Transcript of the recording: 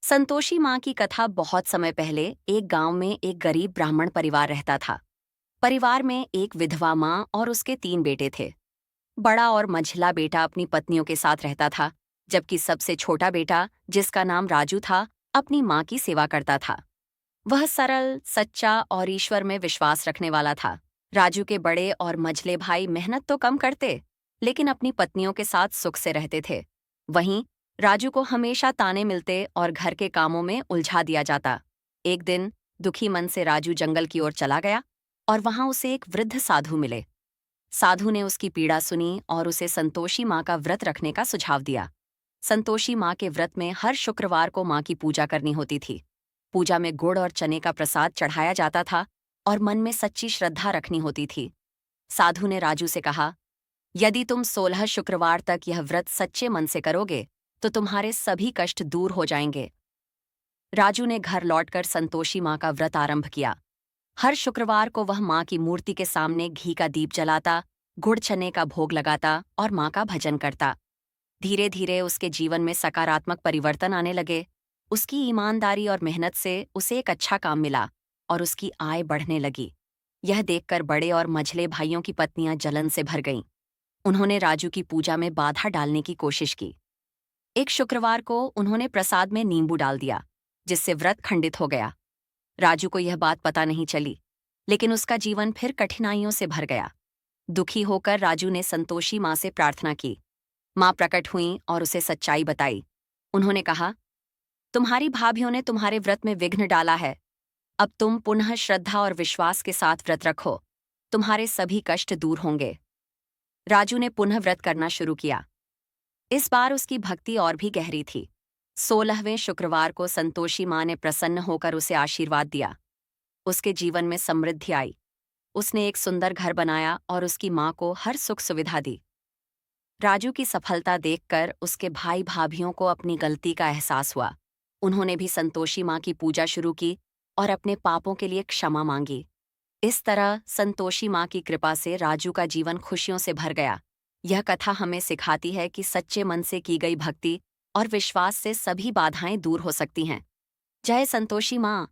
संतोषी माँ की कथा। बहुत समय पहले एक गांव में एक गरीब ब्राह्मण परिवार रहता था। परिवार में एक विधवा माँ और उसके 3 बेटे थे। बड़ा और मझला बेटा अपनी पत्नियों के साथ रहता था, जबकि सबसे छोटा बेटा, जिसका नाम राजू था, अपनी माँ की सेवा करता था। वह सरल, सच्चा और ईश्वर में विश्वास रखने वाला था। राजू के बड़े और मझले भाई मेहनत तो कम करते, लेकिन अपनी पत्नियों के साथ सुख से रहते थे। वहीं राजू को हमेशा ताने मिलते और घर के कामों में उलझा दिया जाता। एक दिन दुखी मन से राजू जंगल की ओर चला गया और वहां उसे एक वृद्ध साधु मिले। साधु ने उसकी पीड़ा सुनी और उसे संतोषी माँ का व्रत रखने का सुझाव दिया। संतोषी माँ के व्रत में हर शुक्रवार को माँ की पूजा करनी होती थी। पूजा में गुड़ और चने का प्रसाद चढ़ाया जाता था और मन में सच्ची श्रद्धा रखनी होती थी। साधु ने राजू से कहा, यदि तुम 16 शुक्रवार तक यह व्रत सच्चे मन से करोगे तो तुम्हारे सभी कष्ट दूर हो जाएंगे। राजू ने घर लौटकर संतोषी माँ का व्रत आरंभ किया। हर शुक्रवार को वह माँ की मूर्ति के सामने घी का दीप जलाता, गुड़ चने का भोग लगाता और माँ का भजन करता। धीरे धीरे उसके जीवन में सकारात्मक परिवर्तन आने लगे। उसकी ईमानदारी और मेहनत से उसे एक अच्छा काम मिला और उसकी आय बढ़ने लगी। यह देखकर बड़े और मझले भाइयों की पत्नियां जलन से भर गईं। उन्होंने राजू की पूजा में बाधा डालने की कोशिश की। एक शुक्रवार को उन्होंने प्रसाद में नींबू डाल दिया, जिससे व्रत खंडित हो गया। राजू को यह बात पता नहीं चली, लेकिन उसका जीवन फिर कठिनाइयों से भर गया। दुखी होकर राजू ने संतोषी माँ से प्रार्थना की। माँ प्रकट हुईं और उसे सच्चाई बताई। उन्होंने कहा, तुम्हारी भाभीियों ने तुम्हारे व्रत में विघ्न डाला है। अब तुम पुनः श्रद्धा और विश्वास के साथ व्रत रखो। तुम्हारे सभी कष्ट दूर होंगे। राजू ने पुनः व्रत करना शुरू किया। इस बार उसकी भक्ति और भी गहरी थी। 16वें शुक्रवार को संतोषी माँ ने प्रसन्न होकर उसे आशीर्वाद दिया। उसके जीवन में समृद्धि आई। उसने एक सुंदर घर बनाया और उसकी माँ को हर सुख सुविधा दी। राजू की सफलता देखकर उसके भाई भाभियों को अपनी गलती का एहसास हुआ। उन्होंने भी संतोषी माँ की पूजा शुरू की और अपने पापों के लिए क्षमा मांगी। इस तरह संतोषी माँ की कृपा से राजू का जीवन खुशियों से भर गया। यह कथा हमें सिखाती है कि सच्चे मन से की गई भक्ति और विश्वास से सभी बाधाएं दूर हो सकती हैं। जय संतोषी माँ।